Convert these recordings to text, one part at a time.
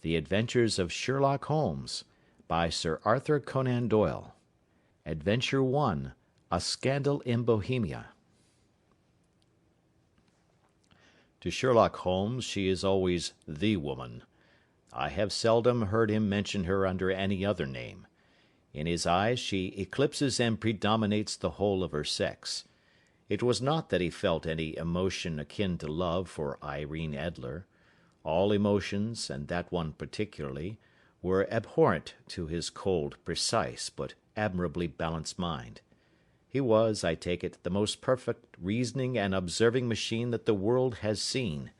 The Adventures of Sherlock Holmes, by Sir Arthur Conan Doyle. Adventure 1. A Scandal in Bohemia. To Sherlock Holmes she is always the woman. I have seldom heard him mention her under any other name. In his eyes she eclipses and predominates the whole of her sex. It was not that he felt any emotion akin to love for Irene Adler. All emotions, and that one particularly, were abhorrent to his cold, precise, but admirably balanced mind. He was, I take it, the most perfect reasoning and observing machine that the world has seen,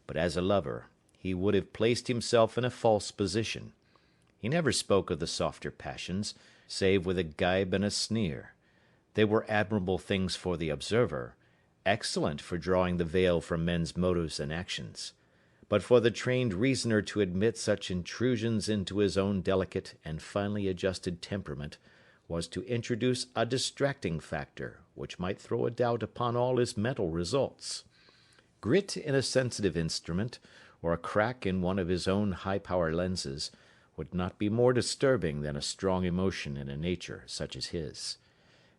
but as a lover he would have placed himself in a false position. He never spoke of the softer passions, save with a gibe and a sneer. They were admirable things for the observer, excellent for drawing the veil from men's motives and actions. But for the trained reasoner to admit such intrusions into his own delicate and finely adjusted temperament was to introduce a distracting factor which might throw a doubt upon all his mental results. Grit in a sensitive instrument, or a crack in one of his own high-power lenses, would not be more disturbing than a strong emotion in a nature such as his.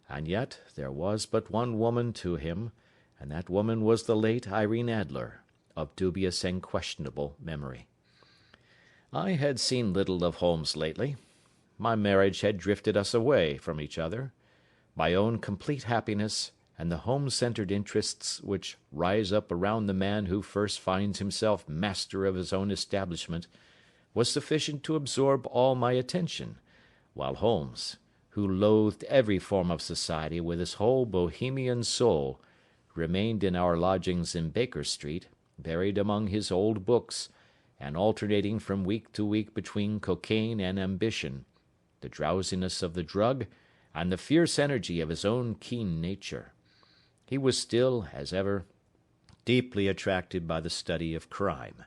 And yet there was but one woman to him, and that woman was the late Irene Adler, of dubious and questionable memory. I had seen little of Holmes lately. My marriage had drifted us away from each other. My own complete happiness, and the home-centred interests which rise up around the man who first finds himself master of his own establishment, was sufficient to absorb all my attention, while Holmes, who loathed every form of society with his whole Bohemian soul, remained in our lodgings in Baker Street, buried among his old books, and alternating from week to week between cocaine and ambition, the drowsiness of the drug, and the fierce energy of his own keen nature. He was still, as ever, deeply attracted by the study of crime,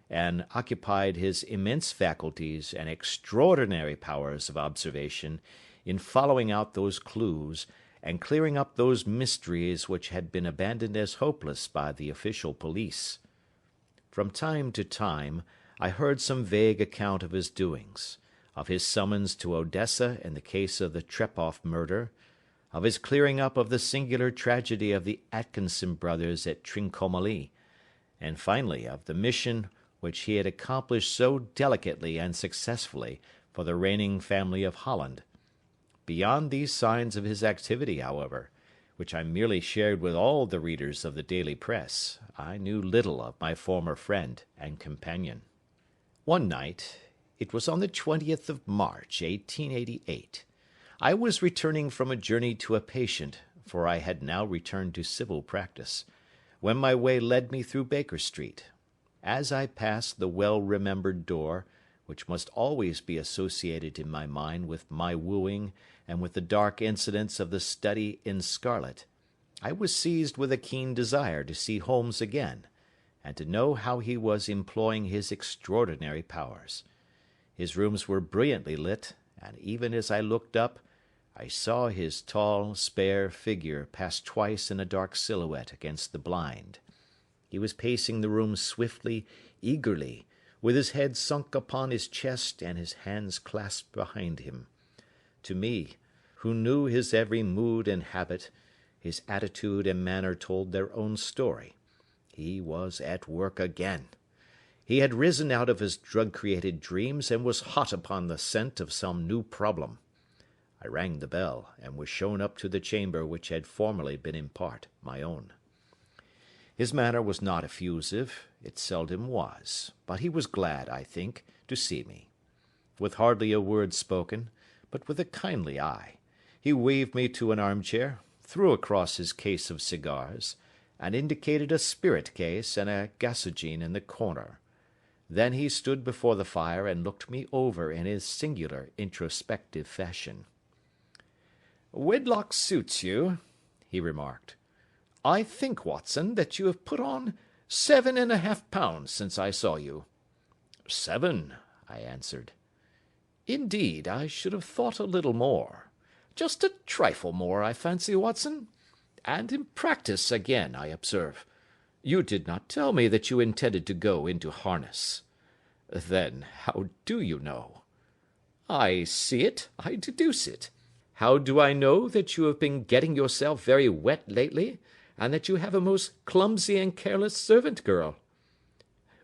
and occupied his immense faculties and extraordinary powers of observation in following out those clues and clearing up those mysteries which had been abandoned as hopeless by the official police. From time to time I heard some vague account of his doings, of his summons to Odessa in the case of the Trepoff murder, of his clearing up of the singular tragedy of the Atkinson brothers at Trincomalee, and finally of the mission which he had accomplished so delicately and successfully for the reigning family of Holland. Beyond these signs of his activity, however, which I merely shared with all the readers of the daily press, I knew little of my former friend and companion. One night, it was on the 20th of March, 1888, I was returning from a journey to a patient, for I had now returned to civil practice, when my way led me through Baker Street. As I passed the well-remembered door, which must always be associated in my mind with my wooing and with the dark incidents of the study in scarlet, I was seized with a keen desire to see Holmes again, and to know how he was employing his extraordinary powers. His rooms were brilliantly lit, and even as I looked up, I saw his tall, spare figure pass twice in a dark silhouette against the blind. He was pacing the room swiftly, eagerly, with his head sunk upon his chest and his hands clasped behind him. To me, who knew his every mood and habit, his attitude and manner told their own story. He was at work again. He had risen out of his drug-created dreams and was hot upon the scent of some new problem. I rang the bell, and was shown up to the chamber which had formerly been in part my own. His manner was not effusive, it seldom was, but he was glad, I think, to see me. With hardly a word spoken, but with a kindly eye, he waved me to an armchair, threw across his case of cigars, and indicated a spirit case and a gasogene in the corner. Then he stood before the fire and looked me over in his singular introspective fashion. "Wedlock suits you," he remarked. "I think, Watson, that you have put on 7½ pounds since I saw you." "7," I answered. "Indeed, I should have thought a little more. Just a trifle more, I fancy, Watson. And in practice again, I observe. You did not tell me that you intended to go into harness." Then how do you know? I see it, I deduce it. How do I know that you have been getting yourself very wet lately, and that you have a most clumsy and careless servant girl?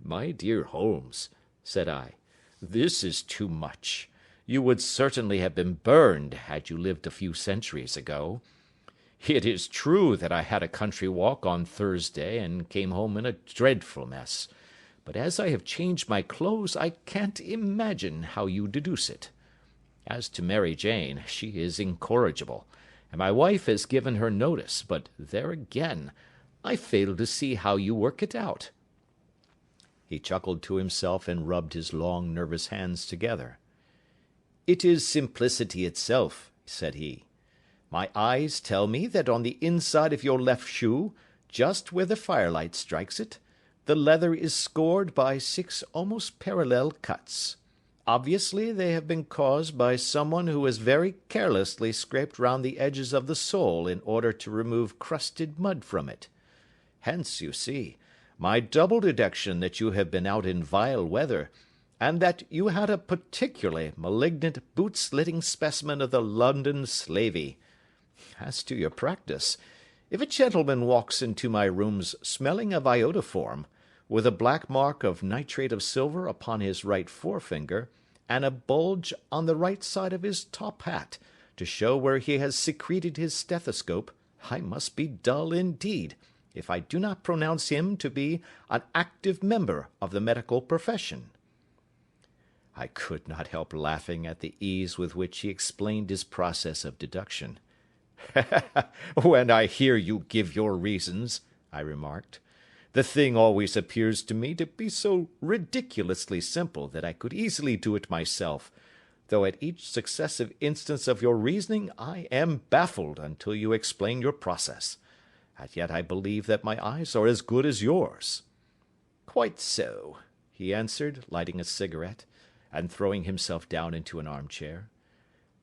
My dear Holmes, said I, this is too much. You would certainly have been burned had you lived a few centuries ago. It is true that I had a country walk on Thursday and came home in a dreadful mess, but as I have changed my clothes, I can't imagine how you deduce it. As to Mary Jane, she is incorrigible, and my wife has given her notice, but there again, I fail to see how you work it out. He chuckled to himself and rubbed his long, nervous hands together. It is simplicity itself, said he. My eyes tell me that on the inside of your left shoe, just where the firelight strikes it, the leather is scored by 6 almost parallel cuts. Obviously they have been caused by someone who has very carelessly scraped round the edges of the sole in order to remove crusted mud from it. Hence, you see, my double deduction that you have been out in vile weather, and that you had a particularly malignant boot-slitting specimen of the London slavey. As to your practice, if a gentleman walks into my rooms smelling of iodoform, with a black mark of nitrate of silver upon his right forefinger, and a bulge on the right side of his top hat, to show where he has secreted his stethoscope, I must be dull indeed, if I do not pronounce him to be an active member of the medical profession. I could not help laughing at the ease with which he explained his process of deduction. When I hear you give your reasons, I remarked, the thing always appears to me to be so ridiculously simple that I could easily do it myself, though at each successive instance of your reasoning I am baffled until you explain your process. And yet I believe that my eyes are as good as yours. Quite so, he answered, lighting a cigarette, and throwing himself down into an armchair.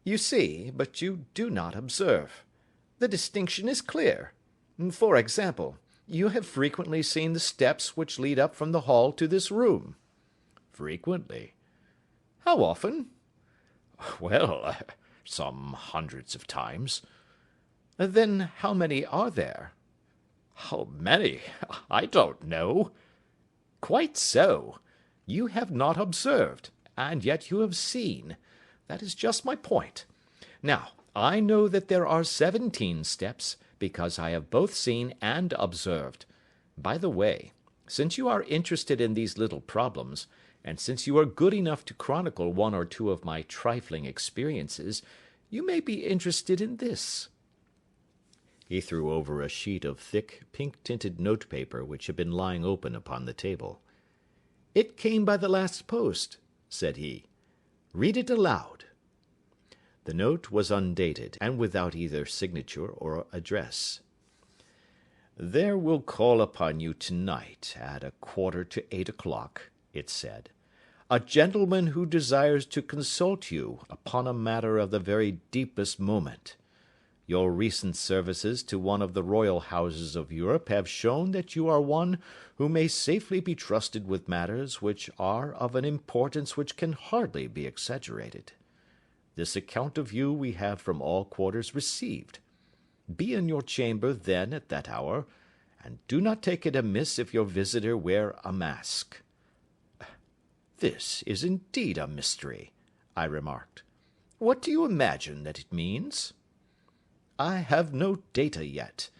You see, but you do not observe. The distinction is clear. For example, you have frequently seen the steps which lead up from the hall to this room. Frequently. How often? Well, some hundreds of times. Then how many are there? How many? I don't know. Quite so. You have not observed, and yet you have seen. That is just my point. Now, I know that there are 17 steps, because I have both seen and observed. By the way, since you are interested in these little problems, and since you are good enough to chronicle one or two of my trifling experiences, you may be interested in this. He threw over a sheet of thick, pink-tinted notepaper which had been lying open upon the table. It came by the last post, said he. Read it aloud. The note was undated, and without either signature or address. There will call upon you tonight at 7:45, it said, a gentleman who desires to consult you upon a matter of the very deepest moment. Your recent services to one of the royal houses of Europe have shown that you are one who may safely be trusted with matters which are of an importance which can hardly be exaggerated. This account of you we have from all quarters received. Be in your chamber then at that hour, and do not take it amiss if your visitor wear a mask. This is indeed a mystery, I remarked. What do you imagine that it means? I have no data yet.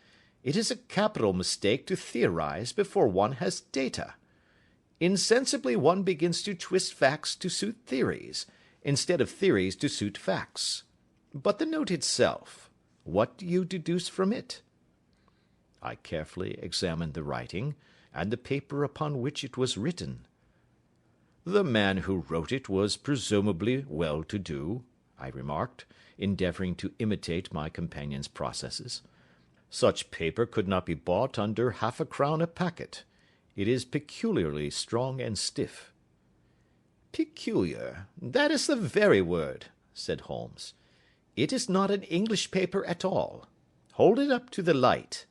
It is a capital mistake to theorize before one has data. Insensibly one begins to twist facts to suit theories, instead of theories to suit facts. But the note itself, what do you deduce from it? I carefully examined the writing, and the paper upon which it was written. The man who wrote it was presumably well-to-do, I remarked, endeavouring to imitate my companion's processes. Such paper could not be bought under 1/2 crown a packet. It is peculiarly strong and stiff. Peculiar, that is the very word, said Holmes. It is not an English paper at all. Hold it up to the light.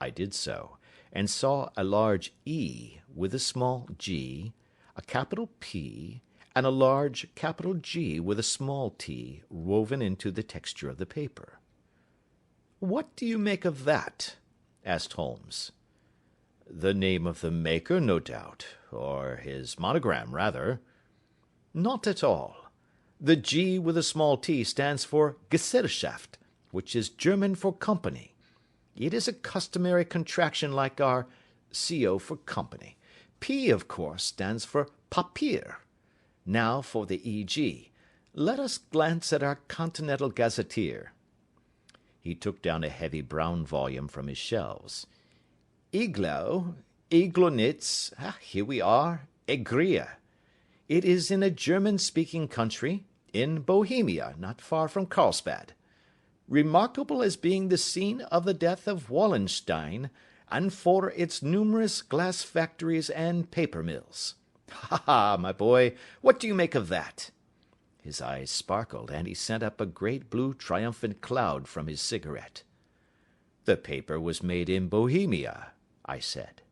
I did so, and saw a large E with a small g, a capital P, and a large capital G with a small t woven into the texture of the paper. "What do you make of that?" asked Holmes. "The name of the maker, no doubt, or his monogram, rather." "Not at all. The G with a small t stands for Gesellschaft, which is German for company. It is a customary contraction like our CO for company. P, of course, stands for Papier. Now for the EG. Let us glance at our Continental Gazetteer." He took down a heavy brown volume from his shelves. Iglonitz, here we are, Egria. It is in a German-speaking country, in Bohemia, not far from Carlsbad. Remarkable as being the scene of the death of Wallenstein, and for its numerous glass factories and paper mills. Ha, ha, my boy, what do you make of that?" His eyes sparkled, and he sent up a great blue triumphant cloud from his cigarette. "The paper was made in Bohemia," I said.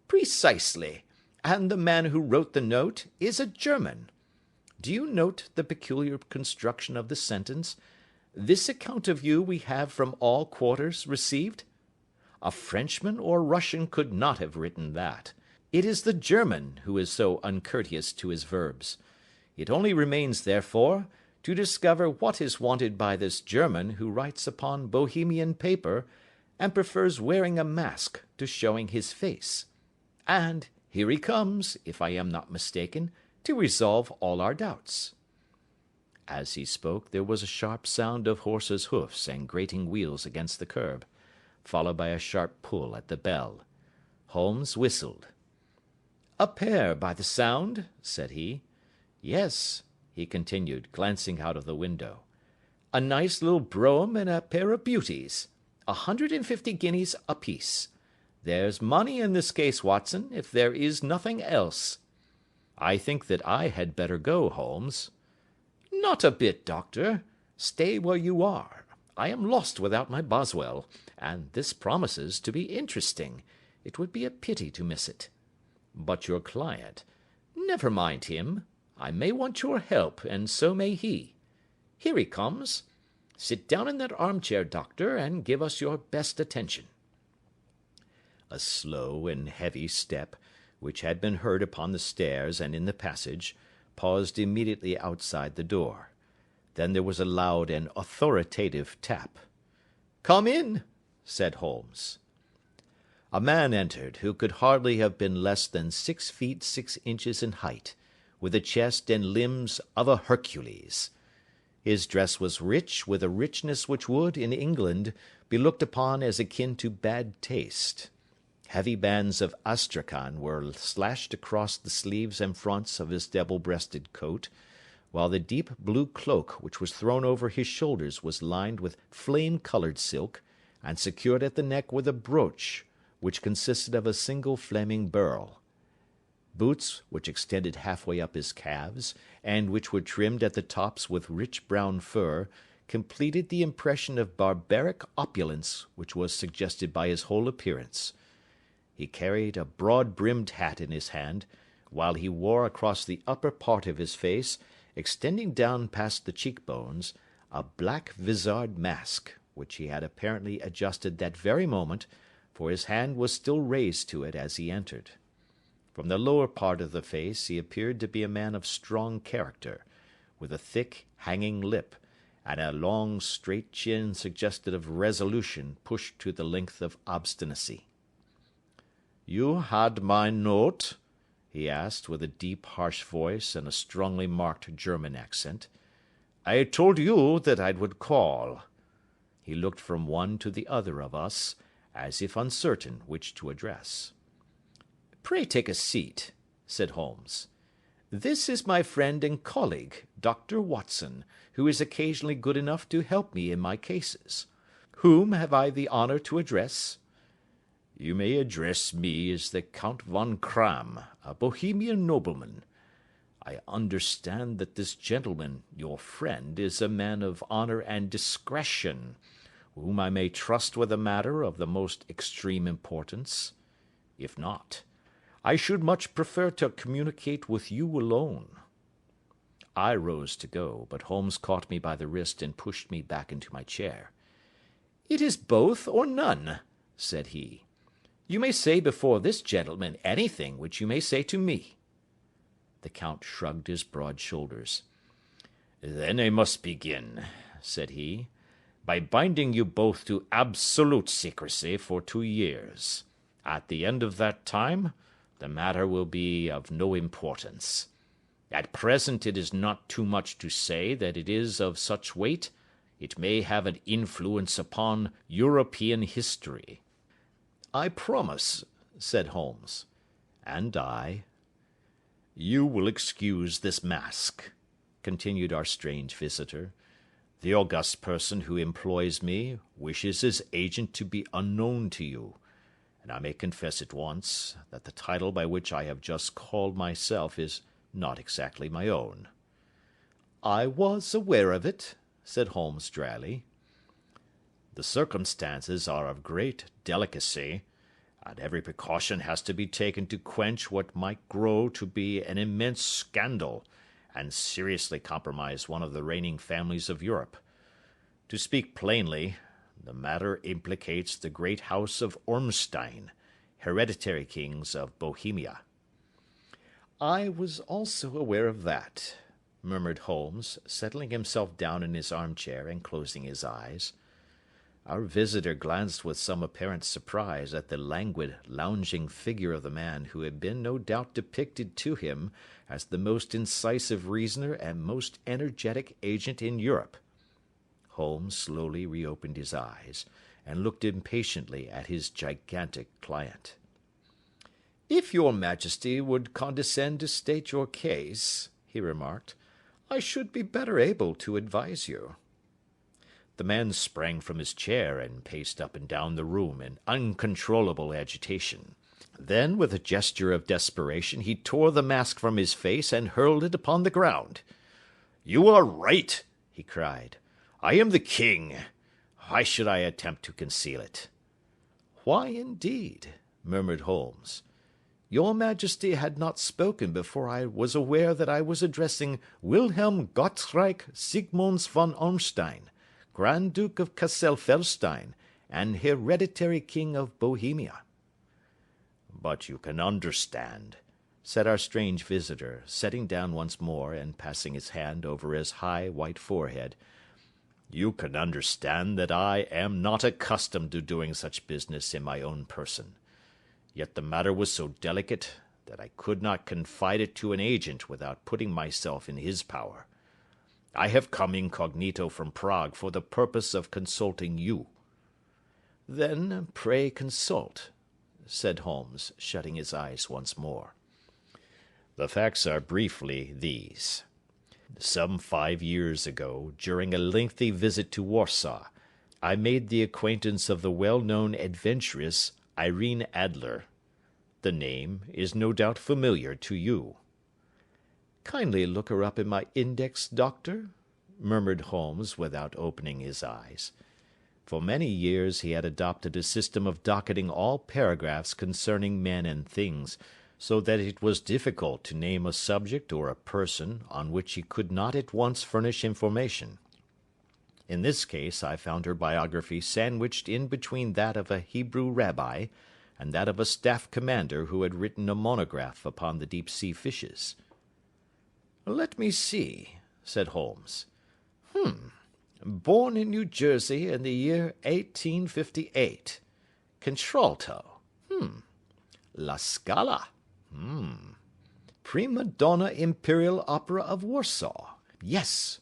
"Precisely, and the man who wrote the note is a German. Do you note the peculiar construction of the sentence? 'This account of you we have from all quarters received'? A Frenchman or Russian could not have written that. It is the German who is so uncourteous to his verbs. It only remains, therefore, to discover what is wanted by this German who writes upon Bohemian paper, and prefers wearing a mask to showing his face. And here he comes, if I am not mistaken, to resolve all our doubts." As he spoke, there was a sharp sound of horses' hoofs and grating wheels against the curb, followed by a sharp pull at the bell. Holmes whistled. "A pair, by the sound," said he. "Yes," he continued, glancing out of the window. "A nice little brougham and a pair of beauties. 150 guineas apiece. There's money in this case, Watson, if there is nothing else." "I think that I had better go, Holmes." "Not a bit, Doctor. Stay where you are. I am lost without my Boswell, and this promises to be interesting. It would be a pity to miss it." "But your client—" "Never mind him. I may want your help, and so may he. Here he comes. Sit down in that armchair, Doctor, and give us your best attention." A slow and heavy step, which had been heard upon the stairs and in the passage, paused immediately outside the door. Then there was a loud and authoritative tap. "Come in," said Holmes. A man entered, who could hardly have been less than 6 feet 6 inches in height, with the chest and limbs of a Hercules. His dress was rich, with a richness which would, in England, be looked upon as akin to bad taste. Heavy bands of astrakhan were slashed across the sleeves and fronts of his double-breasted coat, while the deep blue cloak which was thrown over his shoulders was lined with flame-coloured silk, and secured at the neck with a brooch, which consisted of a single flaming beryl. Boots, which extended halfway up his calves, and which were trimmed at the tops with rich brown fur, completed the impression of barbaric opulence which was suggested by his whole appearance. He carried a broad-brimmed hat in his hand, while he wore across the upper part of his face, extending down past the cheekbones, a black vizard mask, which he had apparently adjusted that very moment, for his hand was still raised to it as he entered. From the lower part of the face he appeared to be a man of strong character, with a thick, hanging lip, and a long, straight chin suggestive of resolution pushed to the length of obstinacy. "You had my note?" he asked, with a deep, harsh voice and a strongly marked German accent. "I told you that I would call." He looked from one to the other of us, as if uncertain which to address. "Pray take a seat," said Holmes. "This is my friend and colleague, Dr. Watson, who is occasionally good enough to help me in my cases. Whom have I the honour to address?" "You may address me as the Count von Kramm, a Bohemian nobleman. I understand that this gentleman, your friend, is a man of honour and discretion, whom I may trust with a matter of the most extreme importance. If not, I should much prefer to communicate with you alone." I rose to go, but Holmes caught me by the wrist and pushed me back into my chair. "It is both or none," said he. "You may say before this gentleman anything which you may say to me." The Count shrugged his broad shoulders. "Then I must begin," said he, "by binding you both to absolute secrecy for 2 years. At the end of that time, the matter will be of no importance. At present it is not too much to say that it is of such weight it may have an influence upon European history." "I promise," said Holmes. "And I." "You will excuse this mask," continued our strange visitor. "The august person who employs me wishes his agent to be unknown to you, and I may confess at once that the title by which I have just called myself is not exactly my own." "I was aware of it," said Holmes dryly. "The circumstances are of great delicacy, and every precaution has to be taken to quench what might grow to be an immense scandal, and seriously compromise one of the reigning families of Europe. To speak plainly, the matter implicates the great house of Ormstein, hereditary kings of Bohemia." "I was also aware of that," murmured Holmes, settling himself down in his armchair and closing his eyes. Our visitor glanced with some apparent surprise at the languid, lounging figure of the man who had been no doubt depicted to him as the most incisive reasoner and most energetic agent in Europe. Holmes slowly reopened his eyes, and looked impatiently at his gigantic client. "If your Majesty would condescend to state your case," he remarked, "I should be better able to advise you." The man sprang from his chair and paced up and down the room in uncontrollable agitation. Then, with a gesture of desperation, he tore the mask from his face and hurled it upon the ground. "You are right," he cried. "I am the king. Why should I attempt to conceal it?" "Why, indeed?" murmured Holmes. "Your Majesty had not spoken before I was aware that I was addressing Wilhelm Gottschalk Sigmunds von Ormstein, Grand Duke of Cassel-Felstein, and hereditary King of Bohemia." "But you can understand," said our strange visitor, sitting down once more and passing his hand over his high white forehead, "you can understand that I am not accustomed to doing such business in my own person. Yet the matter was so delicate that I could not confide it to an agent without putting myself in his power. I have come incognito from Prague for the purpose of consulting you." "Then pray consult," said Holmes, shutting his eyes once more. "The facts are briefly these. Some 5 years ago, during a lengthy visit to Warsaw, I made the acquaintance of the well-known adventuress Irene Adler. The name is no doubt familiar to you." "Kindly look her up in my index, Doctor," murmured Holmes without opening his eyes. For many years he had adopted a system of docketing all paragraphs concerning men and things, so that it was difficult to name a subject or a person on which he could not at once furnish information. In this case I found her biography sandwiched in between that of a Hebrew rabbi and that of a staff commander who had written a monograph upon the deep-sea fishes. "Let me see," said Holmes. Born in New Jersey in the year 1858. Contralto. La Scala. Prima donna Imperial Opera of Warsaw. Yes.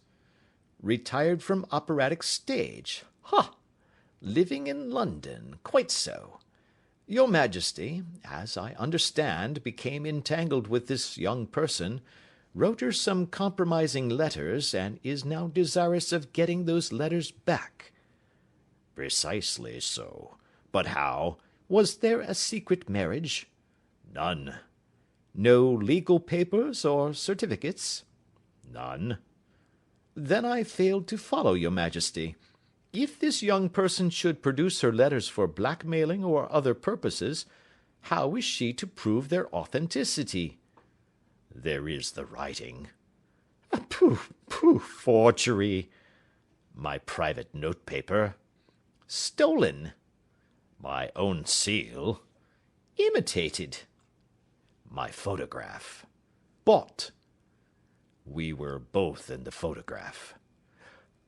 Retired from operatic stage. Living in London. Quite so. Your Majesty, as I understand, became entangled with this young person, wrote her some compromising letters, and is now desirous of getting those letters back." "Precisely so. But how?" "Was there a secret marriage?" "None." "No legal papers or certificates?" "None." "Then I failed to follow your Majesty. If this young person should produce her letters for blackmailing or other purposes, How is she to prove their authenticity?" "There is the writing." "Pooh, pooh, forgery!" "My private notepaper." "Stolen!" "My own seal." "Imitated!" "My photograph." "Bought!" "We were both in the photograph."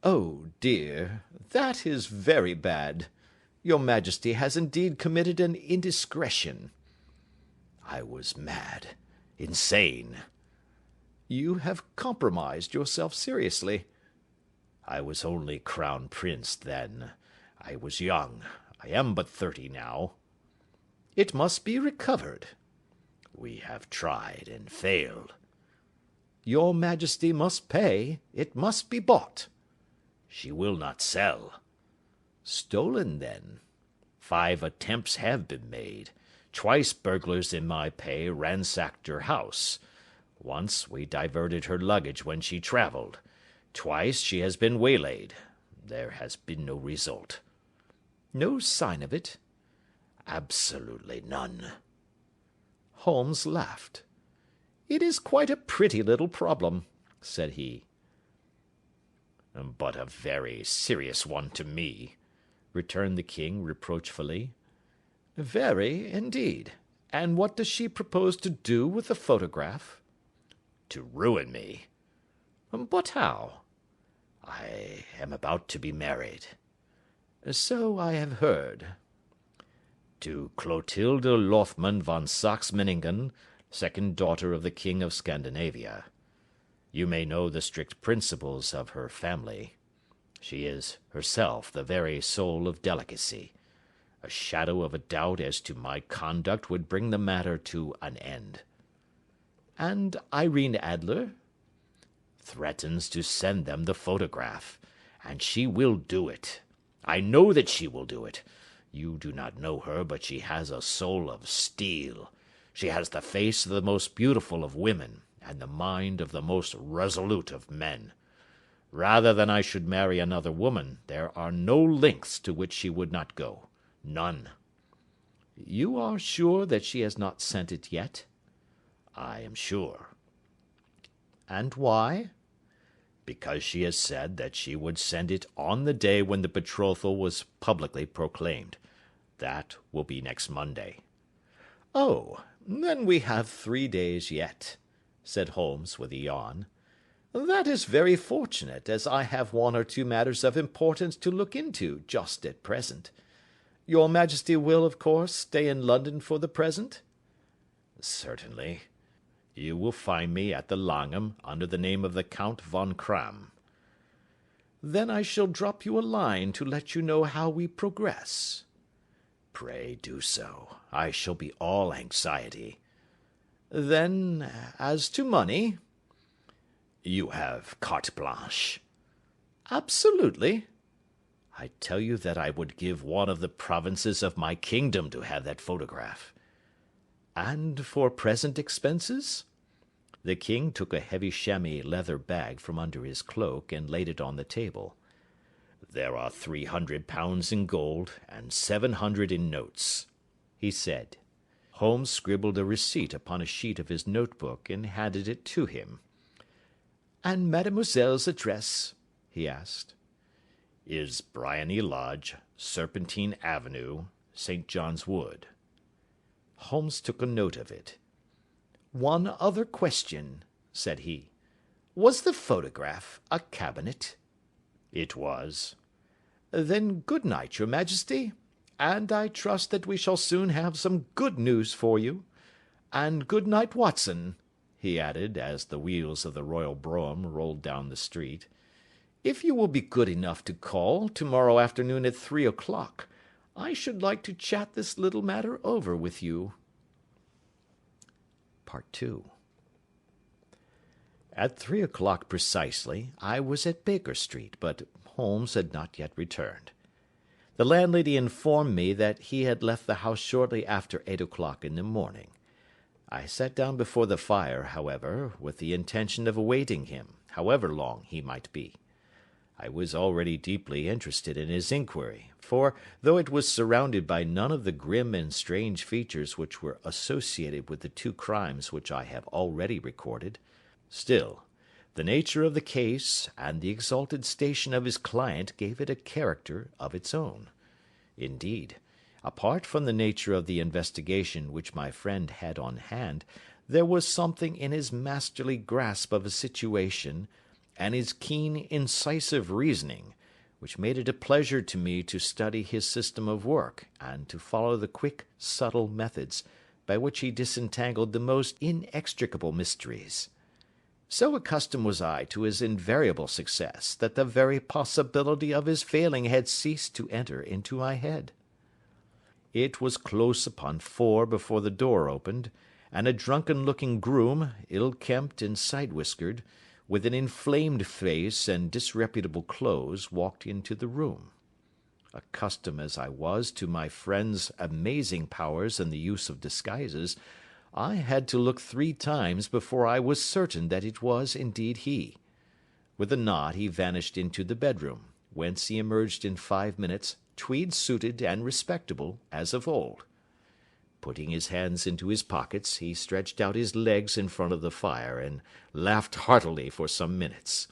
"Oh, dear, that is very bad. Your Majesty has indeed committed an indiscretion." "I was mad, insane." "You have compromised yourself seriously." "I was only crown prince then. I was young. I am but 30 now." "It must be recovered." "We have tried and failed." "Your Majesty must pay. It must be bought." "She will not sell." "Stolen, then." 5 attempts have been made. Twice burglars in my pay ransacked her house. Once we diverted her luggage when she travelled. Twice she has been waylaid. There has been no result." "No sign of it?" "Absolutely none." Holmes laughed. "It is quite a pretty little problem," said he. "But a very serious one to me," returned the king reproachfully. "Very, indeed. And what does she propose to do with the photograph?" "To ruin me." "But how?" "I am about to be married." "So I have heard." "To Clotilde Lothman von Saxe-Meiningen, second daughter of the King of Scandinavia. You may know the strict principles of her family. She is herself the very soul of delicacy. A shadow of a doubt as to my conduct would bring the matter to an end." "And Irene Adler?" "Threatens to send them the photograph. And she will do it. I know that she will do it. You do not know her, but she has a soul of steel. She has the face of the most beautiful of women, and the mind of the most resolute of men. Rather than I should marry another woman, there are no lengths to which she would not go. None." "You are sure that she has not sent it yet?" "I am sure." "And why?" "Because she has said that she would send it on the day when the betrothal was publicly proclaimed. That will be next Monday." "Oh, then we have 3 days yet," said Holmes with a yawn. "That is very fortunate, as I have 1 or 2 matters of importance to look into just at present. Your Majesty will, of course, stay in London for the present?" "Certainly. You will find me at the Langham under the name of the Count von Cram." "Then I shall drop you a line to let you know how we progress." "Pray do so. I shall be all anxiety." "Then, as to money?" "You have carte blanche." "Absolutely." "I tell you that I would give one of the provinces of my kingdom to have that photograph." "And for present expenses?" The king took a heavy chamois leather bag from under his cloak and laid it on the table. "There are £300 in gold and 700 in notes," he said. Holmes scribbled a receipt upon a sheet of his notebook and handed it to him. "And mademoiselle's address?" he asked. "Is Briony Lodge, Serpentine Avenue, St. John's Wood." Holmes took a note of it. "One other question," said he. "Was the photograph a cabinet?" "It was." "Then good night, your Majesty, and I trust that we shall soon have some good news for you. And good night, Watson," he added, as the wheels of the royal brougham rolled down the street. "If you will be good enough to call to-morrow afternoon at 3 o'clock, I should like to chat this little matter over with you." Part 2. At 3 o'clock precisely, I was at Baker Street, but Holmes had not yet returned. The landlady informed me that he had left the house shortly after 8 o'clock in the morning. I sat down before the fire, however, with the intention of awaiting him, however long he might be. I was already deeply interested in his inquiry, for, though it was surrounded by none of the grim and strange features which were associated with the two crimes which I have already recorded, still, the nature of the case and the exalted station of his client gave it a character of its own. Indeed, apart from the nature of the investigation which my friend had on hand, there was something in his masterly grasp of a situation, and his keen, incisive reasoning, which made it a pleasure to me to study his system of work, and to follow the quick, subtle methods by which he disentangled the most inextricable mysteries. So accustomed was I to his invariable success, that the very possibility of his failing had ceased to enter into my head. It was close upon 4 before the door opened, and a drunken-looking groom, ill-kempt and side-whiskered, with an inflamed face and disreputable clothes, walked into the room. Accustomed as I was to my friend's amazing powers in the use of disguises, I had to look 3 times before I was certain that it was indeed he. With a nod he vanished into the bedroom, whence he emerged in 5 minutes, tweed-suited and respectable as of old. Putting his hands into his pockets, he stretched out his legs in front of the fire, and laughed heartily for some minutes.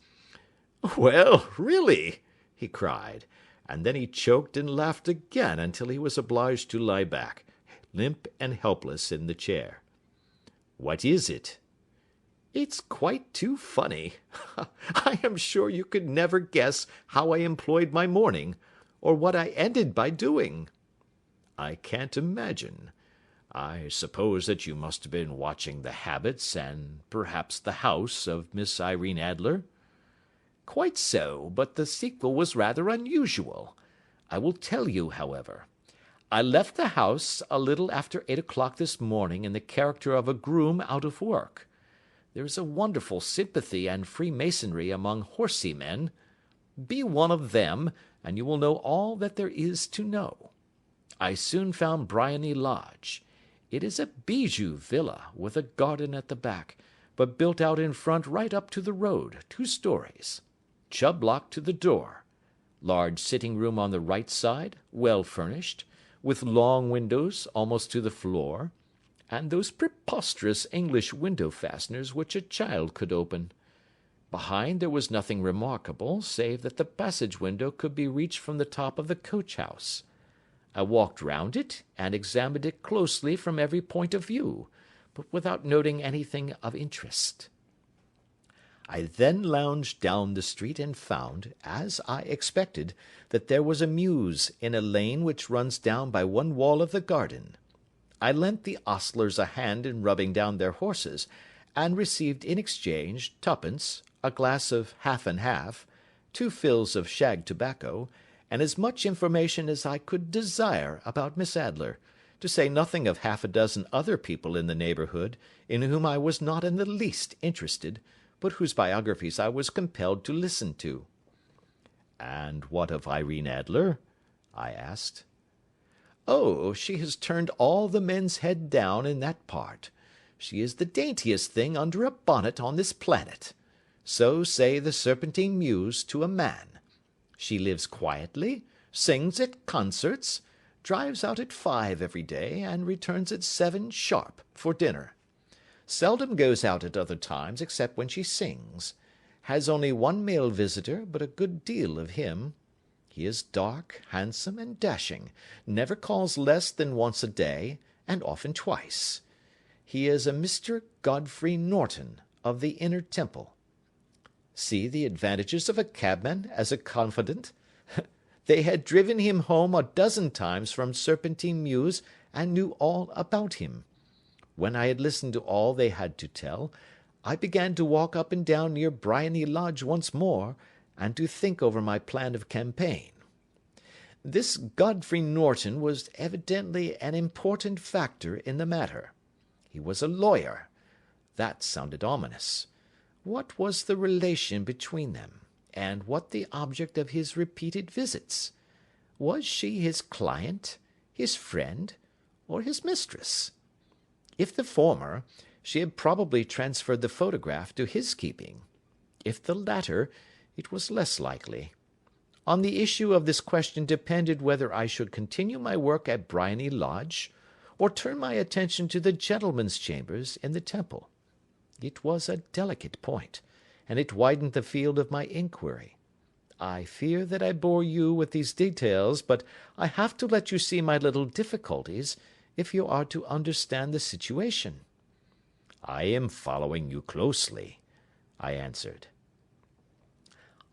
"Well, really!" he cried, and then he choked and laughed again until he was obliged to lie back, limp and helpless, in the chair. "What is it?" "It's quite too funny. I am sure you could never guess how I employed my morning, or what I ended by doing." "I can't imagine. I suppose that you must have been watching the habits, and perhaps the house, of Miss Irene Adler?" "Quite so, but the sequel was rather unusual. I will tell you, however. I left the house a little after 8 o'clock this morning in the character of a groom out of work. There is a wonderful sympathy and freemasonry among horsey men. Be one of them, and you will know all that there is to know. I soon found Briony Lodge. It is a bijou villa, with a garden at the back, but built out in front right up to the road, 2 stories. Chubb lock to the door. Large sitting room on the right side, well furnished, with long windows almost to the floor, and those preposterous English window fasteners which a child could open. Behind there was nothing remarkable, save that the passage window could be reached from the top of the coach-house. I walked round it, and examined it closely from every point of view, but without noting anything of interest. I then lounged down the street and found, as I expected, that there was a mews in a lane which runs down by one wall of the garden. I lent the ostlers a hand in rubbing down their horses, and received in exchange 2d, a glass of half and half, 2 fills of shag tobacco, and as much information as I could desire about Miss Adler, to say nothing of half a dozen other people in the neighbourhood, in whom I was not in the least interested, but whose biographies I was compelled to listen to. "And what of Irene Adler?" I asked. "Oh, she has turned all the men's head down in that part. She is the daintiest thing under a bonnet on this planet. So say the Serpentine Mews to a man. She lives quietly, sings at concerts, drives out at 5 every day, and returns at 7 sharp for dinner. Seldom goes out at other times except when she sings. Has only one male visitor, but a good deal of him. He is dark, handsome, and dashing, never calls less than once a day, and often twice. He is a Mr. Godfrey Norton, of the Inner Temple. See the advantages of a cabman as a confidant. They had driven him home a dozen times from Serpentine Mews, and knew all about him. When I had listened to all they had to tell, I began to walk up and down near Briony Lodge once more, and to think over my plan of campaign. This Godfrey Norton was evidently an important factor in the matter. He was a lawyer. That sounded ominous. What was the relation between them, and what the object of his repeated visits? Was she his client, his friend, or his mistress? If the former, she had probably transferred the photograph to his keeping. If the latter, it was less likely. On the issue of this question depended whether I should continue my work at Briony Lodge, or turn my attention to the gentlemen's chambers in the Temple. It was a delicate point, and it widened the field of my inquiry. I fear that I bore you with these details, but I have to let you see my little difficulties, if you are to understand the situation. I am following you closely, I answered.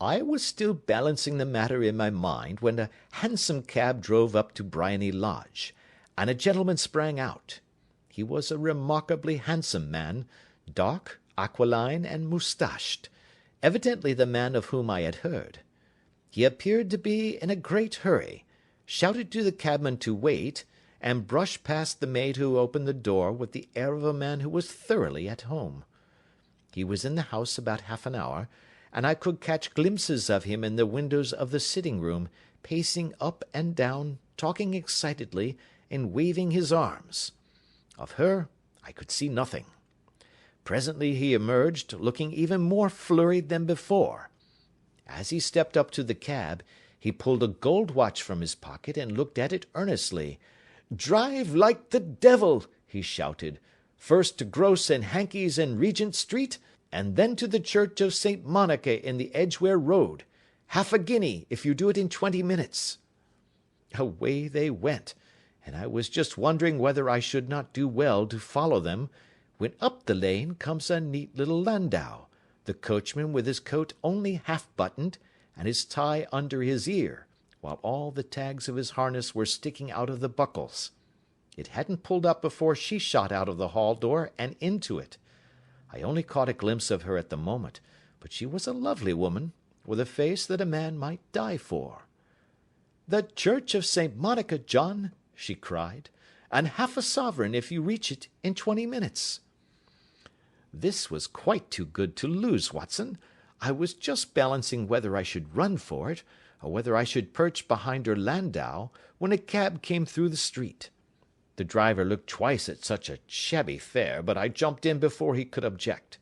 I was still balancing the matter in my mind when a hansom cab drove up to Briony Lodge, and a gentleman sprang out. He was a remarkably handsome man, dark, aquiline, and moustached, evidently the man of whom I had heard. He appeared to be in a great hurry, shouted to the cabman to wait, and brushed past the maid who opened the door with the air of a man who was thoroughly at home. He was in the house about half an hour, and I could catch glimpses of him in the windows of the sitting-room, pacing up and down, talking excitedly, and waving his arms. Of her I could see nothing. Presently he emerged, looking even more flurried than before. As he stepped up to the cab, he pulled a gold watch from his pocket and looked at it earnestly. "Drive like the devil!" he shouted. "First to Gross and Hankey's in Regent Street, and then to the Church of St. Monica in the Edgware Road. Half a guinea if you do it in 20 minutes." Away they went, and I was just wondering whether I should not do well to follow them, when up the lane comes a neat little landau, the coachman with his coat only half buttoned, and his tie under his ear, while all the tags of his harness were sticking out of the buckles. It hadn't pulled up before she shot out of the hall door and into it. I only caught a glimpse of her at the moment, but she was a lovely woman, with a face that a man might die for. "The Church of St. Monica, John," she cried, "and half a sovereign if you reach it in 20 minutes. This was quite too good to lose, Watson. I was just balancing whether I should run for it, or whether I should perch behind her landau, when a cab came through the street. The driver looked twice at such a shabby fare, but I jumped in before he could object.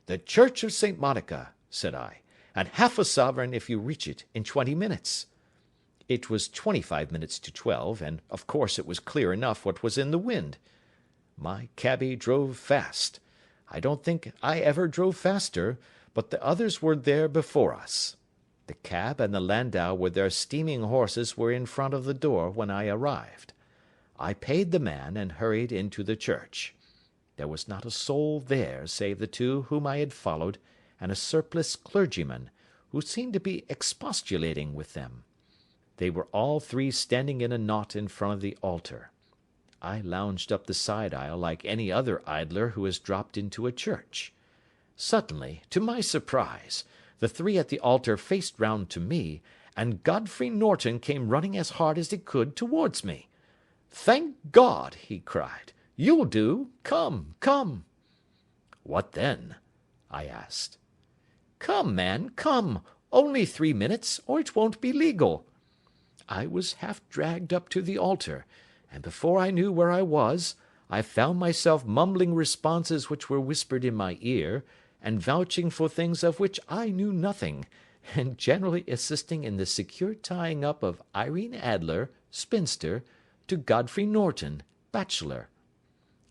"The Church of St. Monica," said I, "and half a sovereign if you reach it in 20 minutes. It was 25 minutes to 12, and of course it was clear enough what was in the wind. My cabby drove fast. I don't think I ever drove faster, but the others were there before us. The cab and the landau with their steaming horses were in front of the door when I arrived. I paid the man and hurried into the church. There was not a soul there save the two whom I had followed, and a surpliced clergyman, who seemed to be expostulating with them. They were all three standing in a knot in front of the altar. I lounged up the side aisle like any other idler who has dropped into a church. Suddenly, to my surprise, the three at the altar faced round to me, and Godfrey Norton came running as hard as he could towards me. "Thank God!" he cried. "You'll do. Come, come." "What then?" I asked. "Come, man, come. Only 3 minutes, or it won't be legal." I was half dragged up to the altar, and before I knew where I was, I found myself mumbling responses which were whispered in my ear, and vouching for things of which I knew nothing, and generally assisting in the secure tying up of Irene Adler, spinster, to Godfrey Norton, bachelor.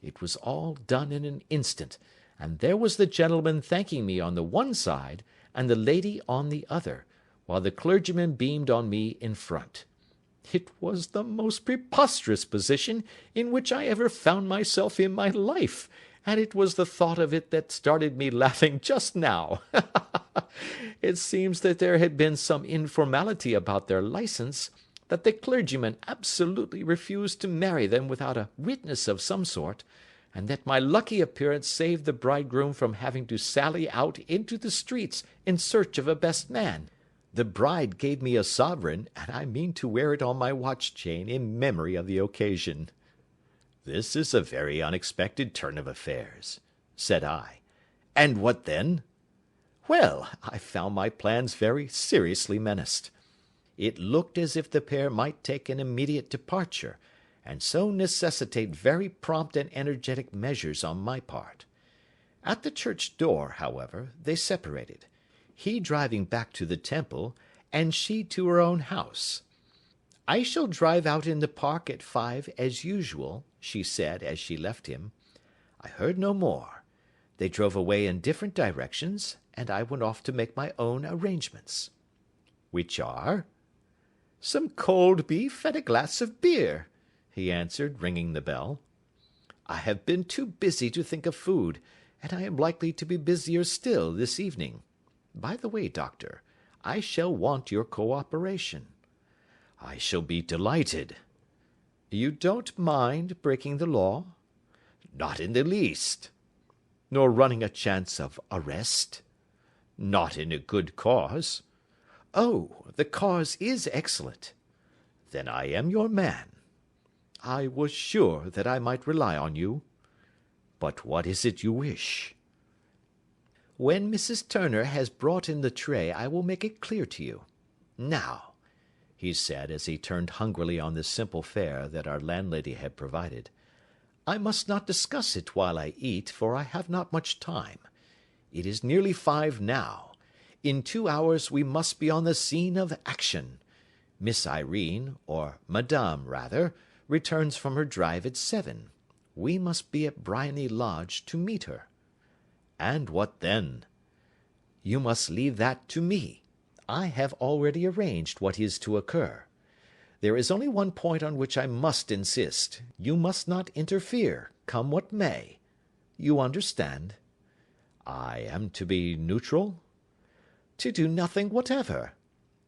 It was all done in an instant, and there was the gentleman thanking me on the one side, and the lady on the other, while the clergyman beamed on me in front. It was the most preposterous position in which I ever found myself in my life, and it was the thought of it that started me laughing just now. It seems that there had been some informality about their licence, that the clergyman absolutely refused to marry them without a witness of some sort, and that my lucky appearance saved the bridegroom from having to sally out into the streets in search of a best man. The bride gave me a sovereign, and I mean to wear it on my watch chain in memory of the occasion." "This is a very unexpected turn of affairs," said I. "And what then?" Well, I found my plans very seriously menaced. It looked as if the pair might take an immediate departure, and so necessitate very prompt and energetic measures on my part. At the church door, however, they separated, he driving back to the Temple, and she to her own house. "I shall drive out in the park at 5 as usual," she said as she left him. I heard no more. They drove away in different directions, and I went off to make my own arrangements. "Which are?" "Some cold beef and a glass of beer," he answered, ringing the bell. "I have been too busy to think of food, and I am likely to be busier still this evening. By the way, Doctor, I shall want your cooperation." "I shall be delighted." "You don't mind breaking the law?" "Not in the least." "Nor running a chance of arrest?" "Not in a good cause." "Oh, the cause is excellent." "Then I am your man." "I was sure that I might rely on you." "But what is it you wish?" "When Mrs. Turner has brought in the tray I will make it clear to you. Now," he said, as he turned hungrily on the simple fare that our landlady had provided, "I must not discuss it while I eat, for I have not much time. It is nearly 5 now. In 2 hours we must be on the scene of action. Miss Irene, or Madame rather, returns from her drive at 7. We must be at Briony Lodge to meet her." "And what then?" "You must leave that to me. I have already arranged what is to occur. There is only one point on which I must insist. You must not interfere, come what may. You understand?" "I am to be neutral?" "To do nothing whatever.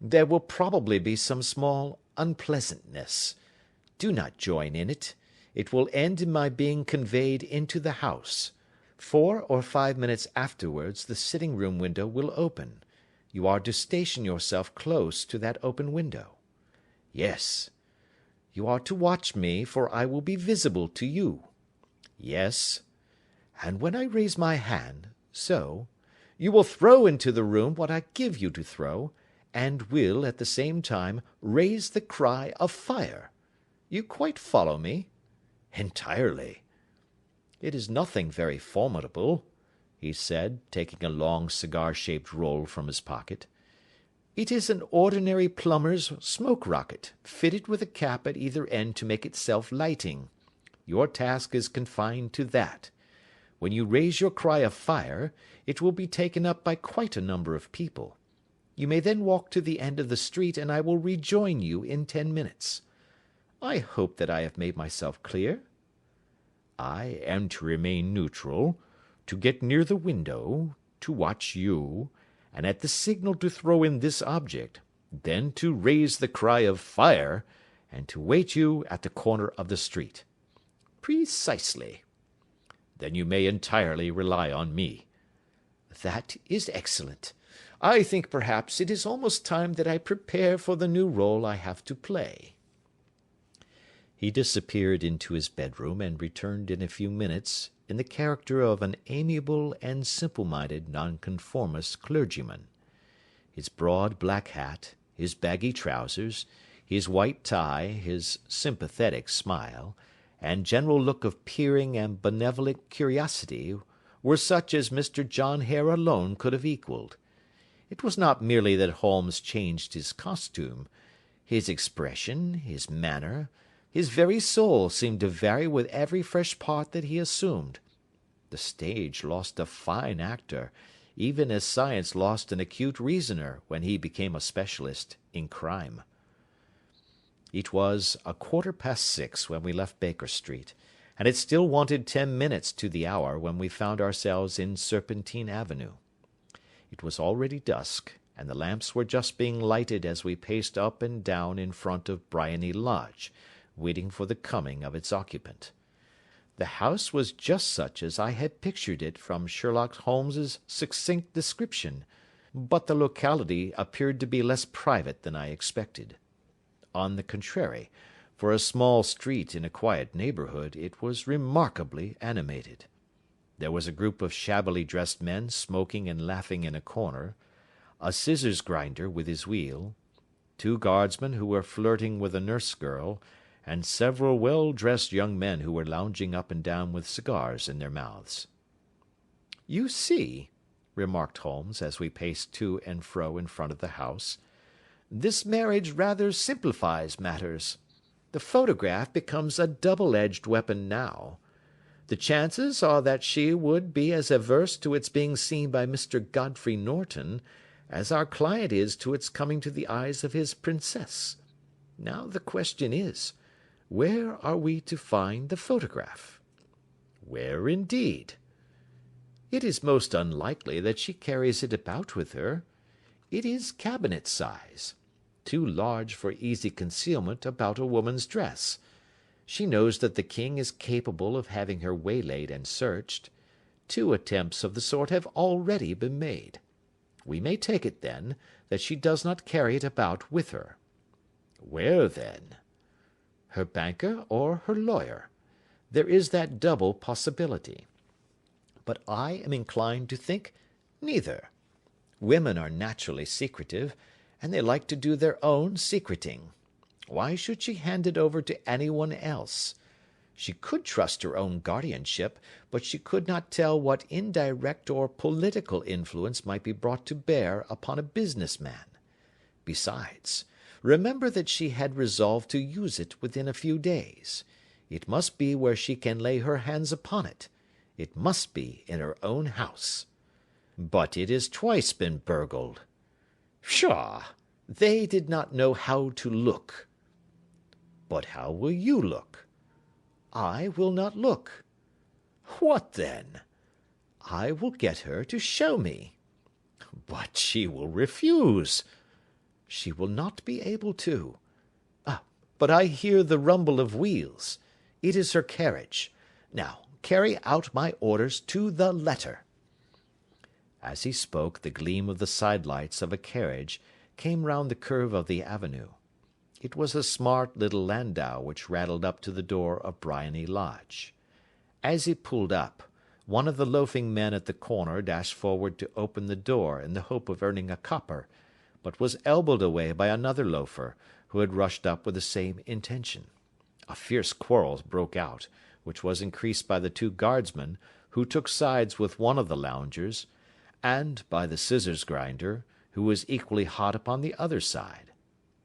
There will probably be some small unpleasantness. Do not join in it. It will end in my being conveyed into the house. 4 or 5 minutes afterwards the sitting-room window will open. You are to station yourself close to that open window." "Yes." "You are to watch me, for I will be visible to you." "Yes." "And when I raise my hand, so, you will throw into the room what I give you to throw, and will, at the same time, raise the cry of fire. You quite follow me?" "Entirely." "It is nothing very formidable," he said, taking a long cigar-shaped roll from his pocket. "It is an ordinary plumber's smoke rocket, fitted with a cap at either end to make it self-lighting. Your task is confined to that. When you raise your cry of fire, it will be taken up by quite a number of people. You may then walk to the end of the street, and I will rejoin you in 10 minutes. I hope that I have made myself clear?" "I am to remain neutral, to get near the window, to watch you, and at the signal to throw in this object, then to raise the cry of fire, and to wait you at the corner of the street." "Precisely." "Then you may entirely rely on me." "That is excellent. I think perhaps it is almost time that I prepare for the new role I have to play." He disappeared into his bedroom, and returned in a few minutes in the character of an amiable and simple-minded nonconformist clergyman. His broad black hat, his baggy trousers, his white tie, his sympathetic smile, and general look of peering and benevolent curiosity were such as Mr. John Hare alone could have equalled. It was not merely that Holmes changed his costume. His expression, his manner, his very soul seemed to vary with every fresh part that he assumed. The stage lost a fine actor, even as science lost an acute reasoner when he became a specialist in crime. It was 6:15 when we left Baker Street, and it still wanted 10 minutes to the hour when we found ourselves in Serpentine Avenue. It was already dusk, and the lamps were just being lighted as we paced up and down in front of Briony Lodge, waiting for the coming of its occupant. The house was just such as I had pictured it from Sherlock Holmes's succinct description, but the locality appeared to be less private than I expected. On the contrary, for a small street in a quiet neighbourhood, it was remarkably animated. There was a group of shabbily dressed men smoking and laughing in a corner, a scissors grinder with his wheel, 2 guardsmen who were flirting with a nurse girl, and several well-dressed young men who were lounging up and down with cigars in their mouths. "You see," remarked Holmes, as we paced to and fro in front of the house, This marriage rather simplifies matters. The photograph becomes a double-edged weapon now. The chances are that she would be as averse to its being seen by Mr. Godfrey Norton as our client is to its coming to the eyes of his princess. Now the question is, where are we to find the photograph? Where indeed? It is most unlikely that she carries it about with her. It is cabinet size, too large for easy concealment about a woman's dress. She knows that the king is capable of having her waylaid and searched. 2 attempts of the sort have already been made. We may take it, then, that she does not carry it about with her. Where, then? Her banker or her lawyer. There is that double possibility. But I am inclined to think neither. Women are naturally secretive, and they like to do their own secreting. Why should she hand it over to anyone else? She could trust her own guardianship, but she could not tell what indirect or political influence might be brought to bear upon a business man. Besides, remember that she had resolved to use it within a few days. It must be where she can lay her hands upon it. It must be in her own house. But it has twice been burgled. Pshaw! They did not know how to look. But how will you look? I will not look. What then? I will get her to show me. But she will refuse. She will not be able to. But I hear the rumble of wheels. It is her carriage. Now, carry out my orders to the letter. As he spoke, the gleam of the side-lights of a carriage came round the curve of the avenue. It was a smart little landau which rattled up to the door of Briony Lodge. As it pulled up, one of the loafing men at the corner dashed forward to open the door in the hope of earning a copper, but was elbowed away by another loafer, who had rushed up with the same intention. A fierce quarrel broke out, which was increased by the 2 guardsmen, who took sides with one of the loungers, and by the scissors grinder, who was equally hot upon the other side.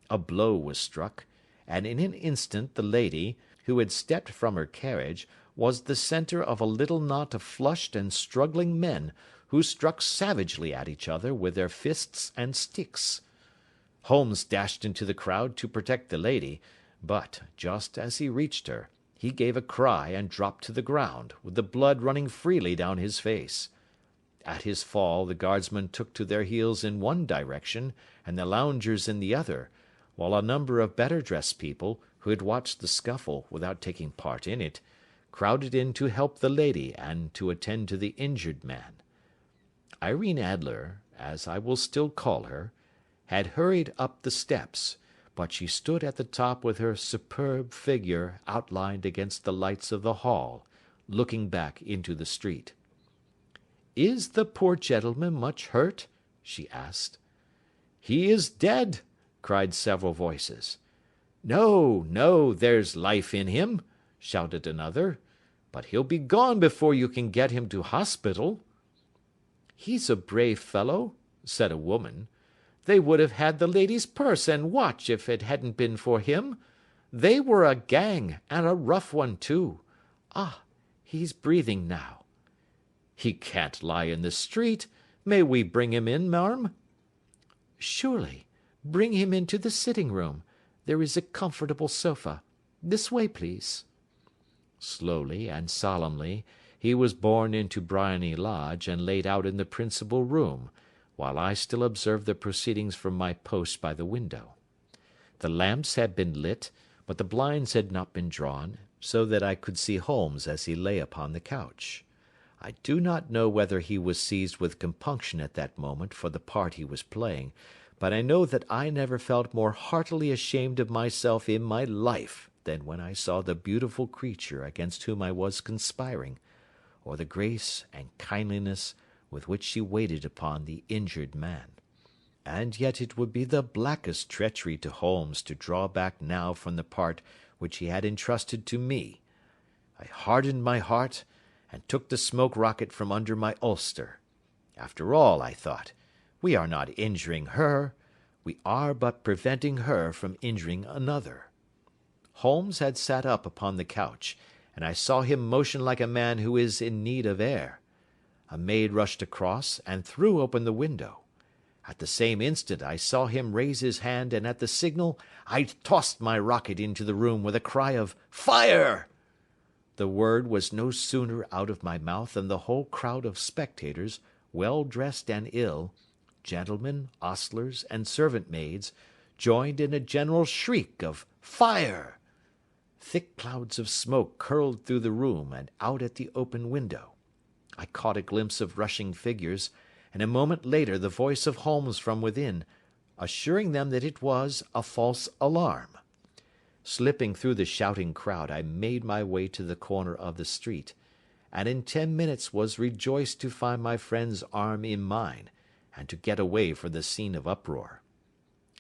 A blow was struck, and in an instant the lady, who had stepped from her carriage, was the centre of a little knot of flushed and struggling men, who struck savagely at each other with their fists and sticks. Holmes dashed into the crowd to protect the lady, but, just as he reached her, he gave a cry and dropped to the ground, with the blood running freely down his face. At his fall the guardsmen took to their heels in one direction, and the loungers in the other, while a number of better-dressed people, who had watched the scuffle without taking part in it, crowded in to help the lady and to attend to the injured man. Irene Adler, as I will still call her, had hurried up the steps, but she stood at the top with her superb figure outlined against the lights of the hall, looking back into the street. "Is the poor gentleman much hurt?" she asked. "He is dead," cried several voices. "No, no, there's life in him," shouted another, "but he'll be gone before you can get him to hospital." "He's a brave fellow," said a woman. "They would have had the lady's purse and watch if it hadn't been for him. They were a gang, and a rough one too. Ah, he's breathing now." "He can't lie in the street. May we bring him in, marm?" "Surely. Bring him into the sitting-room. There is a comfortable sofa. This way, please." Slowly and solemnly he was borne into Briony Lodge and laid out in the principal room, while I still observed the proceedings from my post by the window. The lamps had been lit, but the blinds had not been drawn, so that I could see Holmes as he lay upon the couch. I do not know whether he was seized with compunction at that moment for the part he was playing, but I know that I never felt more heartily ashamed of myself in my life than when I saw the beautiful creature against whom I was conspiring, or the grace and kindliness with which she waited upon the injured man. And yet it would be the blackest treachery to Holmes to draw back now from the part which he had entrusted to me. I hardened my heart, and took the smoke rocket from under my ulster. After all, I thought, we are not injuring her. We are but preventing her from injuring another." Holmes had sat up upon the couch, and I saw him motion like a man who is in need of air. A maid rushed across and threw open the window. At the same instant I saw him raise his hand, and at the signal I tossed my rocket into the room with a cry of "Fire!" The word was no sooner out of my mouth than the whole crowd of spectators, well dressed and ill, gentlemen, ostlers, and servant maids, joined in a general shriek of "Fire!" Thick clouds of smoke curled through the room and out at the open window. I caught a glimpse of rushing figures, and a moment later the voice of Holmes from within, assuring them that it was a false alarm. Slipping through the shouting crowd, I made my way to the corner of the street, and in 10 minutes was rejoiced to find my friend's arm in mine, and to get away from the scene of uproar.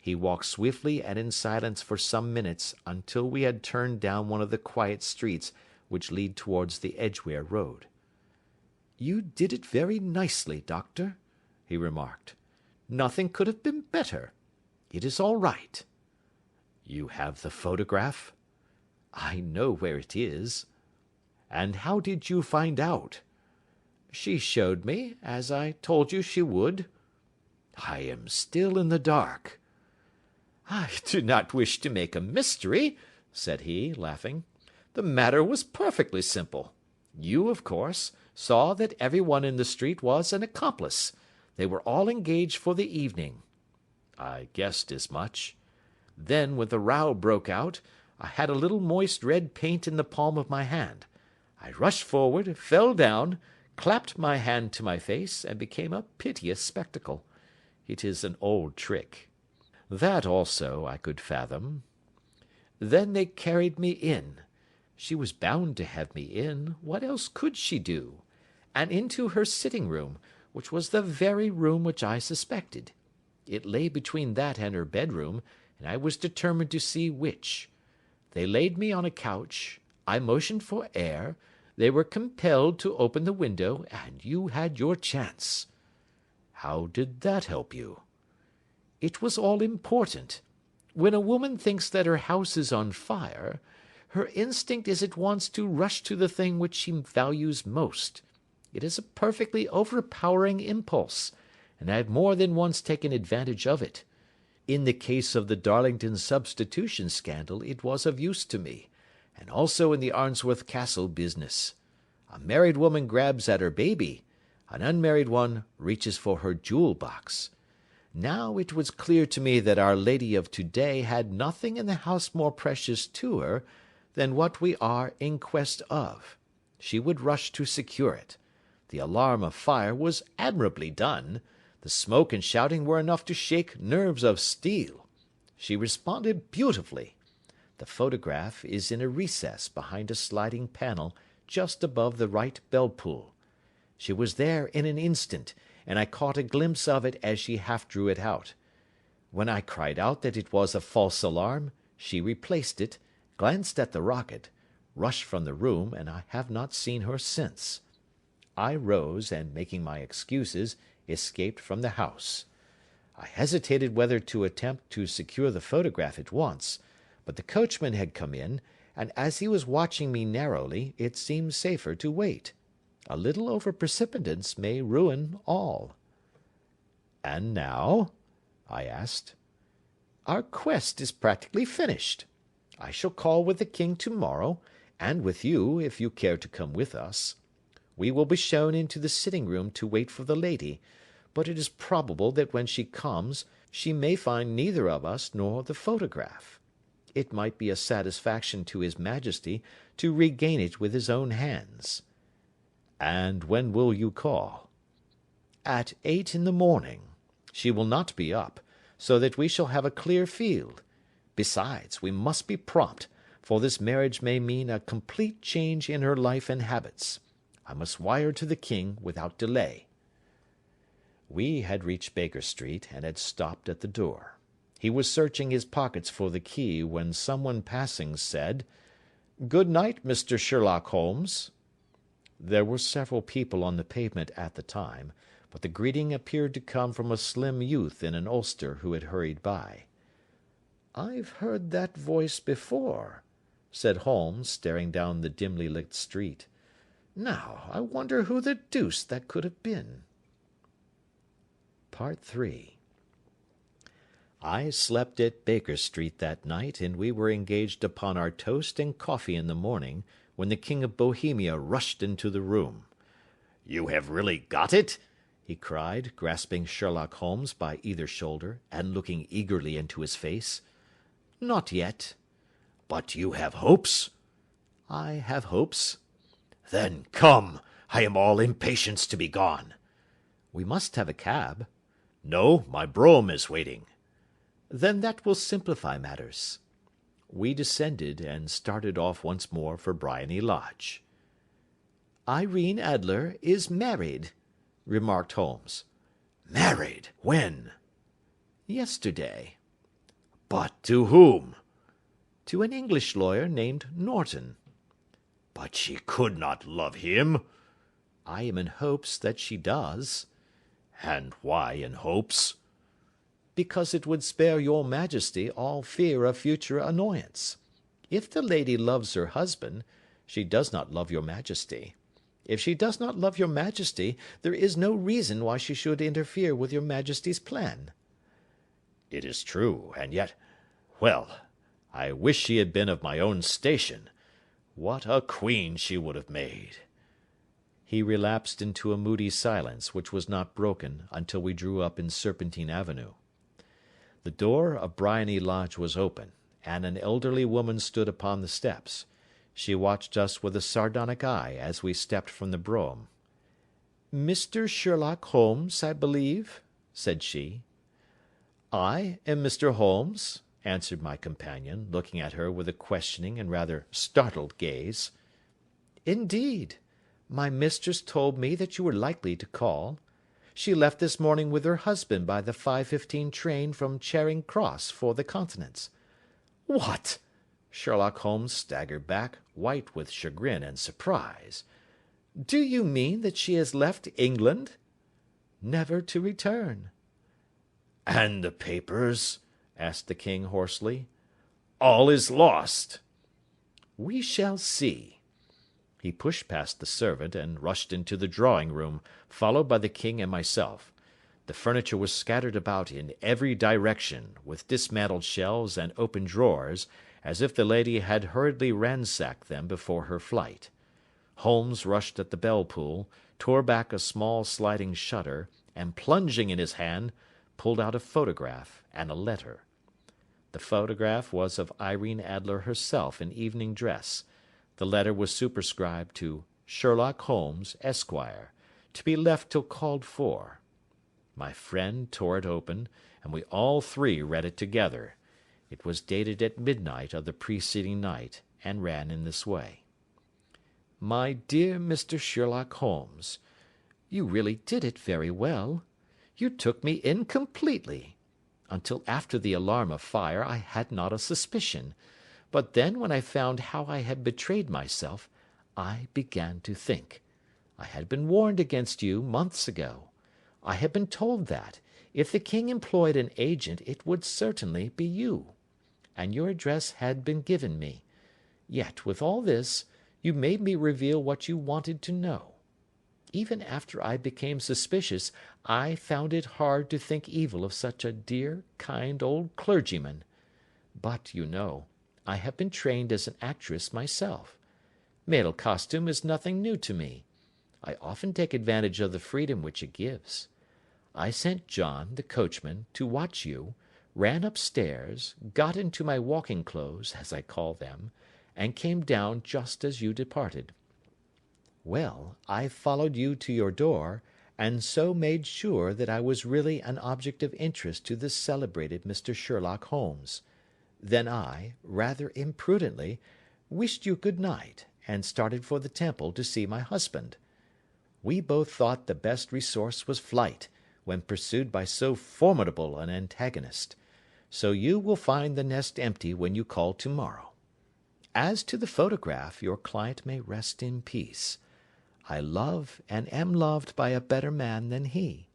He walked swiftly and in silence for some minutes until we had turned down one of the quiet streets which lead towards the Edgware Road. "You did it very nicely, Doctor," he remarked. "Nothing could have been better. It is all right." "You have the photograph?" "I know where it is." "And how did you find out?" "She showed me, as I told you she would." "I am still in the dark." "I do not wish to make a mystery," said he, laughing. "The matter was perfectly simple. You, of course, saw that everyone in the street was an accomplice. They were all engaged for the evening." "I guessed as much." "Then, when the row broke out, I had a little moist red paint in the palm of my hand. I rushed forward, fell down, clapped my hand to my face, and became a piteous spectacle. It is an old trick. That also I could fathom. Then they carried me in. She was bound to have me in. What else could she do? And into her sitting room, which was the very room which I suspected. It lay between that and her bedroom, and I was determined to see which. They laid me on a couch. I motioned for air. They were compelled to open the window, and you had your chance." "How did that help you?" "It was all important. When a woman thinks that her house is on fire, her instinct is at once to rush to the thing which she values most. It is a perfectly overpowering impulse, and I have more than once taken advantage of it. In the case of the Darlington substitution scandal it was of use to me, and also in the Arnsworth Castle business. A married woman grabs at her baby, an unmarried one reaches for her jewel box. Now it was clear to me that Our Lady of today had nothing in the house more precious to her than what we are in quest of. She would rush to secure it. The alarm of fire was admirably done. The smoke and shouting were enough to shake nerves of steel. She responded beautifully. The photograph is in a recess behind a sliding panel just above the right bell-pull. She was there in an instant, and I caught a glimpse of it as she half drew it out. When I cried out that it was a false alarm, she replaced it, glanced at the rocket, rushed from the room, and I have not seen her since. I rose, and making my excuses, escaped from the house. I hesitated whether to attempt to secure the photograph at once, but the coachman had come in, and as he was watching me narrowly, it seemed safer to wait. A little over-precipitance may ruin all. "And now?" I asked. "Our quest is practically finished. I shall call with the king to-morrow, and with you, if you care to come with us. We will be shown into the sitting-room to wait for the lady, but it is probable that when she comes she may find neither of us nor the photograph. It might be a satisfaction to his Majesty to regain it with his own hands." "And when will you call?" "At 8 in the morning. She will not be up, so that we shall have a clear field. Besides, we must be prompt, for this marriage may mean a complete change in her life and habits. I must wire to the king without delay." We had reached Baker Street, and had stopped at the door. He was searching his pockets for the key, when someone passing said, "Good night, Mr. Sherlock Holmes." There were several people on the pavement at the time, but the greeting appeared to come from a slim youth in an ulster who had hurried by. "I've heard that voice before," said Holmes, staring down the dimly lit street. "Now, I wonder who the deuce that could have been." Part 3. I slept at Baker Street that night, and we were engaged upon our toast and coffee in the morning, when the King of Bohemia rushed into the room. "You have really got it?" he cried, grasping Sherlock Holmes by either shoulder, and looking eagerly into his face. "Not yet." "But you have hopes?" "I have hopes." "Then come, I am all impatience to be gone." "We must have a cab." "No, my brougham is waiting." "Then that will simplify matters." We descended, and started off once more for Briony Lodge. "Irene Adler is married," remarked Holmes. "Married? When?" "Yesterday." "But to whom?" "To an English lawyer named Norton." "But she could not love him." "I am in hopes that she does." "And why in hopes?" "Because it would spare your majesty all fear of future annoyance. If the lady loves her husband, she does not love your majesty. If she does not love your majesty, there is no reason why she should interfere with your majesty's plan." "It is true, and yet, well, I wish she had been of my own station. What a queen she would have made!" He relapsed into a moody silence, which was not broken until we drew up in Serpentine Avenue. The door of Briony Lodge was open, and an elderly woman stood upon the steps. She watched us with a sardonic eye as we stepped from the brougham. "Mr. Sherlock Holmes, I believe?" said she. "I am Mr. Holmes," answered my companion, looking at her with a questioning and rather startled gaze. "Indeed! My mistress told me that you were likely to call. She left this morning with her husband by the 5:15 train from Charing Cross for the Continent." "What!" Sherlock Holmes staggered back, white with chagrin and surprise. "Do you mean that she has left England?" "Never to return." "And the papers?" asked the king hoarsely. "All is lost." "We shall see." He pushed past the servant and rushed into the drawing-room, followed by the king and myself. The furniture was scattered about in every direction, with dismantled shelves and open drawers, as if the lady had hurriedly ransacked them before her flight. Holmes rushed at the bell-pull, tore back a small sliding shutter, and plunging in his hand, pulled out a photograph and a letter. The photograph was of Irene Adler herself in evening dress. The letter was superscribed to Sherlock Holmes, Esquire, to be left till called for. My friend tore it open, and we all three read it together. It was dated at midnight of the preceding night, and ran in this way: "My dear Mr. Sherlock Holmes, you really did it very well. You took me in completely. Until after the alarm of fire I had not a suspicion, but then when I found how I had betrayed myself, I began to think. I had been warned against you months ago. I had been told that, if the king employed an agent, it would certainly be you. And your address had been given me. Yet, with all this, you made me reveal what you wanted to know. Even after I became suspicious, I found it hard to think evil of such a dear, kind old clergyman. But, you know, I have been trained as an actress myself. Male costume is nothing new to me. I often take advantage of the freedom which it gives. I sent John, the coachman, to watch you, ran upstairs, got into my walking clothes, as I call them, and came down just as you departed. Well, I followed you to your door, and so made sure that I was really an object of interest to this celebrated Mr. Sherlock Holmes. Then I, rather imprudently, wished you good night, and started for the Temple to see my husband. We both thought the best resource was flight, when pursued by so formidable an antagonist. So you will find the nest empty when you call to-morrow. As to the photograph, your client may rest in peace. I love and am loved by a better man than he.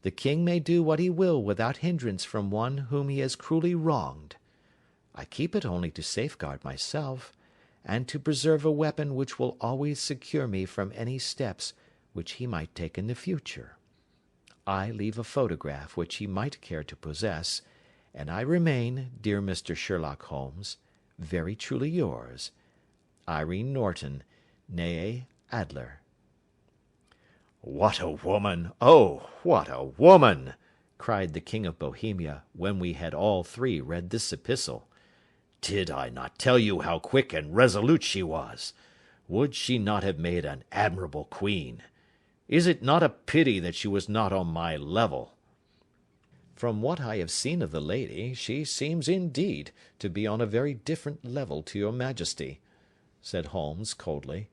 The king may do what he will without hindrance from one whom he has cruelly wronged. I keep it only to safeguard myself, and to preserve a weapon which will always secure me from any steps which he might take in the future. I leave a photograph which he might care to possess, and I remain, dear Mr. Sherlock Holmes, very truly yours, Irene Norton, née Adler. What a woman! Oh, what a woman! cried the King of Bohemia, when we had all three read this epistle. Did I not tell you how quick and resolute she was? Would she not have made an admirable queen? Is it not a pity that she was not on my level? From what I have seen of the lady, she seems indeed to be on a very different level to your majesty, said Holmes coldly.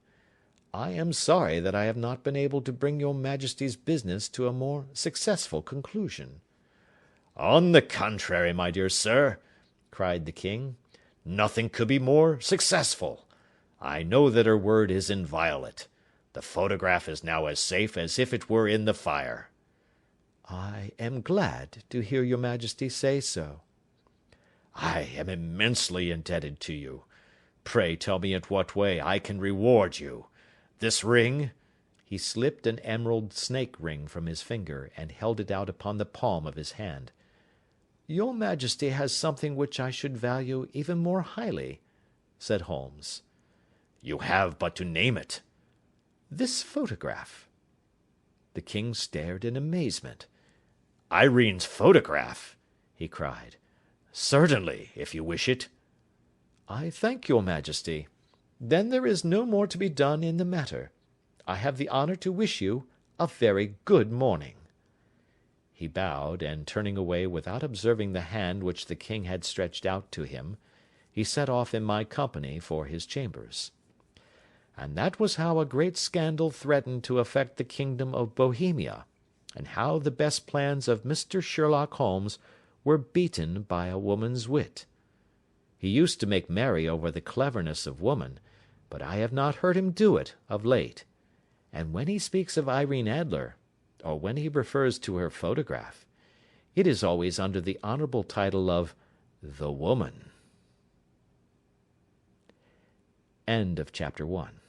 I am sorry that I have not been able to bring your majesty's business to a more successful conclusion. On the contrary, my dear sir, cried the king, nothing could be more successful. I know that her word is inviolate. The photograph is now as safe as if it were in the fire. I am glad to hear your majesty say so. I am immensely indebted to you. Pray tell me in what way I can reward you. This ring—" He slipped an emerald snake ring from his finger, and held it out upon the palm of his hand. "Your majesty has something which I should value even more highly," said Holmes. "You have but to name it." "This photograph." The king stared in amazement. "Irene's photograph!" he cried. "Certainly, if you wish it." "I thank your majesty. Then there is no more to be done in the matter. I have the honour to wish you a very good morning." He bowed, and turning away without observing the hand which the king had stretched out to him, he set off in my company for his chambers. And that was how a great scandal threatened to affect the kingdom of Bohemia, and how the best plans of Mr. Sherlock Holmes were beaten by a woman's wit. He used to make merry over the cleverness of woman, but I have not heard him do it of late, and when he speaks of Irene Adler, or when he refers to her photograph, it is always under the honourable title of the woman. End of chapter 1.